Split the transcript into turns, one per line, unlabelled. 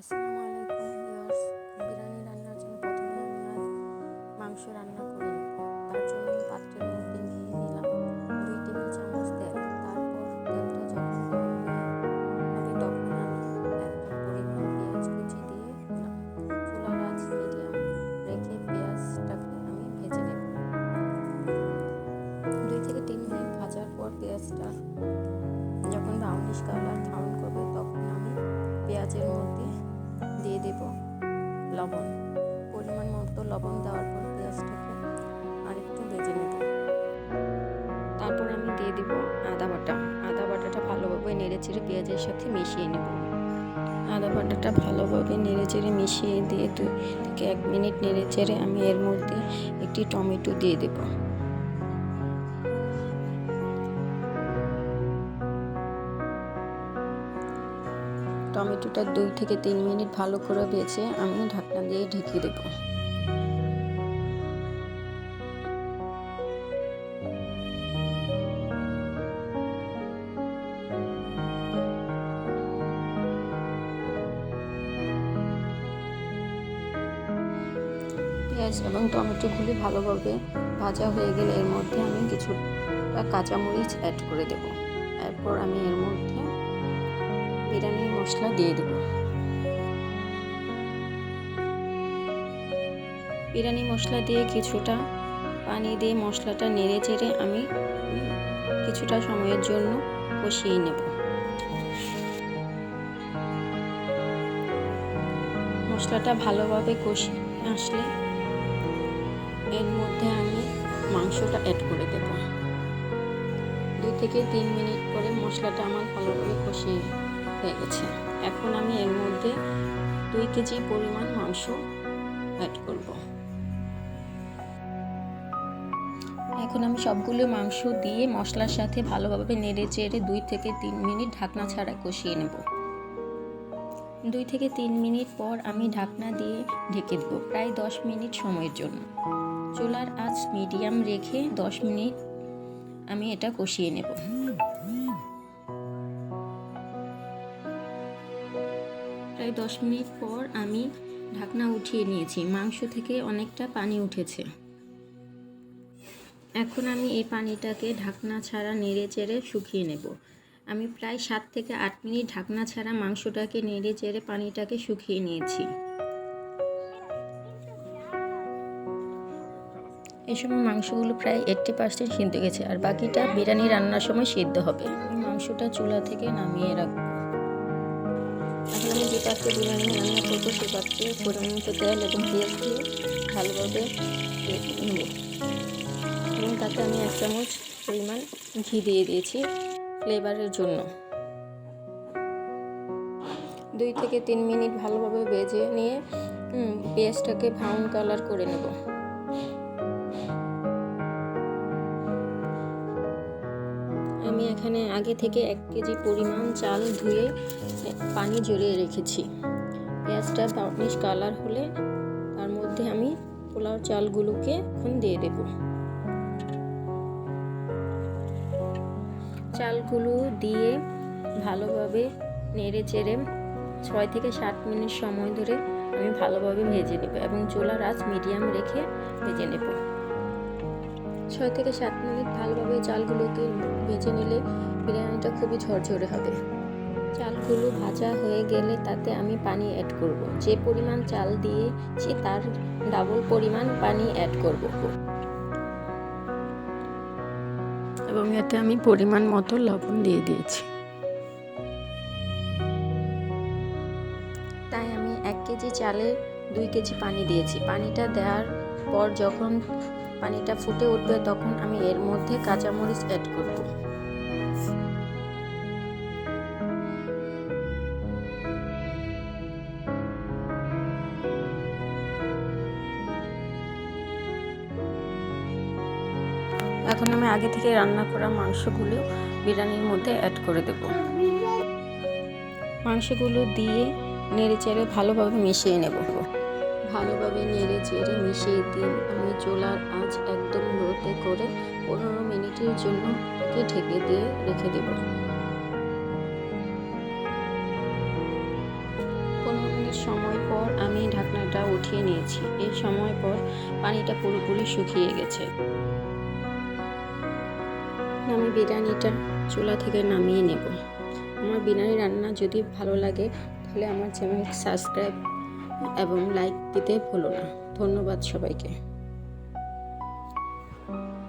আসসালামু আলাইকুম ভিউয়ার্স। বিরিয়ানি রান্নার জন্য প্রথমে আমি আজ মাংস রান্না করে নেব। তার জন্য আমি পাত্রের মধ্যে নিয়ে নিলাম 2 টেবিল চামচ তেল। তারপর তেলটা যখন গরম হয়ে হবে তখন আমি 1 কাপ পরিমাণ পেঁয়াজ কুচি দিয়ে দিলাম। চুলার আঁচ মিডিয়াম রেখে পেঁয়াজটাকে আমি ভেজে নেব। 2 থেকে 3 মিনিট ভাজার পর পেঁয়াজটা যখন ব্রাউনিশ কালার ধারণ করবে তখন আমি পেঁয়াজের মধ্যে দিয়ে দেব লবণ। পরিমাণ মতো লবণ দেওয়ার পর পেঁয়াজটাকে আরেকটু ভেজে নেব। তারপর আমি দিয়ে দেব আদা বাটা। আদা বাটাটা ভালোভাবে নেড়েচেড়ে পেঁয়াজের সাথে মিশিয়ে নেব। আদা বাটাটা ভালোভাবে নেড়েচেড়ে মিশিয়ে দিয়ে 2 থেকে 1 মিনিট নেড়েচেড়ে আমি এর মধ্যে একটি টমেটো দিয়ে দেব। টমেটোটা 2 থেকে 3 মিনিট ভালো করে ভেজে আমি ঢাকনা দিয়ে ঢেকে দেব। পেঁয়াজ এবং টমেটোগুলি ভালোভাবে ভাজা হয়ে গেলে এর মধ্যে আমি কিছুটা কাঁচামরিচ অ্যাড করে দেব। এরপর আমি এর মধ্যে বিরিয়ানি মশলা দিয়ে দেব। বিরিয়ানি মশলা দিয়ে কিছুটা পানি দিয়ে মশলাটা নেড়ে চেড়ে আমি কিছুটা সময়ের জন্য কষিয়ে নেব। মশলাটা ভালোভাবে কষিয়ে আসলে এর মধ্যে আমি মাংসটা অ্যাড করে দেব। 2 থেকে 3 মিনিট পরে মশলাটা আমার ভালোভাবে কষিয়ে হয়ে গেছে। এখন আমি এর মধ্যে 2 কেজি পরিমাণ মাংস অ্যাড করব। এখন আমি সবগুলো মাংস দিয়ে মশলার সাথে ভালোভাবে নেড়ে চেড়ে 2 থেকে 3 মিনিট ঢাকনা ছাড়া কষিয়ে নেব। 2 থেকে 3 মিনিট পর আমি ঢাকনা দিয়ে ঢেকে দেব প্রায় 10 মিনিট সময়ের জন্য। চুলার আঁচ মিডিয়াম রেখে 10 মিনিট আমি এটা কষিয়ে নেব। প্রায় 10 মিনিট পর আমি ঢাকনা উঠিয়ে নিয়েছি। মাংস থেকে অনেকটা পানি উঠেছে। এখন আমি এই পানিটাকে ঢাকনা ছাড়া নেড়ে চেড়ে শুকিয়ে নেব। আমি প্রায় 7 থেকে 8 মিনিট ঢাকনা ছাড়া মাংসটাকে নেড়ে চেড়ে পানিটাকে শুকিয়ে নিয়েছি। এই সময় মাংসগুলো প্রায় 80% সিদ্ধ গেছে, আর বাকিটা বিরিয়ানি রান্নার সময় সিদ্ধ হবে। আমি মাংসটা চুলা থেকে নামিয়ে রাখবো। এখন আমি যে পাত্রে বিরিয়ানি রান্না করবো সে পাত্রে পরিমাণ মতো তেল এবং পেঁয়াজ দিয়ে ভালোভাবে নেব এবং তাতে আমি 1 চামচ পরিমাণ ঘি দিয়ে দিয়েছি ফ্লেভারের জন্য। 2 থেকে 3 মিনিট ভালোভাবে ভেজে নিয়ে পেঁয়াজটাকে ব্রাউন কালার করে নেব। আমি এখানে আগে থেকে 1 কেজি পরিমাণ চাল ধুয়ে পানি ঝরিয়ে রেখেছি। পেঁয়াজটা ব্রাউনিশ কালার হলে তার মধ্যে আমি পোলাও চালগুলোকে এখন দিয়ে দেব। চালগুলো দিয়ে ভালোভাবে নেড়ে চেড়ে 6 থেকে 7 মিনিট সময় ধরে আমি ভালোভাবে ভেজে নেব এবং চুলার আঁচ মিডিয়াম রেখে ভেজে নেব। 6 থেকে 7 মিনিট ভালোভাবে চালগুলোকে ভেজে নিলে বিরিয়ানিটা খুবই ঝরঝরে হবে। চালগুলো ভাজা হয়ে গেলে তাতে আমি পানি অ্যাড করব। যে পরিমাণ চাল দিয়েছি তার ডাবল পরিমাণ পানি অ্যাড করব এবং এতে আমি পরিমাণ মতো লবণ দিয়ে দিয়েছি। তাই আমি 1 কেজি চালে 2 কেজি পানি দিয়েছি। পানিটা দেওয়ার পর যখন পানিটা ফুটে উঠবে তখন আমি এর মধ্যে কাঁচামরিচ অ্যাড করব। এখন আমি আগে থেকে রান্না করা মাংসগুলো বিরিয়ানির মধ্যে অ্যাড করে দেব। মাংসগুলো দিয়ে নেড়ে চেড়ে ভালোভাবে মিশিয়ে নেব। ভালোভাবে নেড়ে চেড়ে মিশিয়ে দিয়ে আমি চুলার আঁচ একদম লোতে করে 15 মিনিটের জন্য ঢেকে দিয়ে রেখে দেব। 15 মিনিট সময় পর আমি ঢাকনাটা উঠিয়ে নিয়েছি। এই সময় পর পানিটা পুরোপুরি শুকিয়ে গেছে। আমি বিরিয়ানিটা চুলা থেকে নামিয়ে নেব। আমার বিরিয়ানি রান্না যদি ভালো লাগে তাহলে আমার চ্যানেল সাবস্ক্রাইব এবং লাইক দিতে ভুলো না। ধন্যবাদ সবাইকে।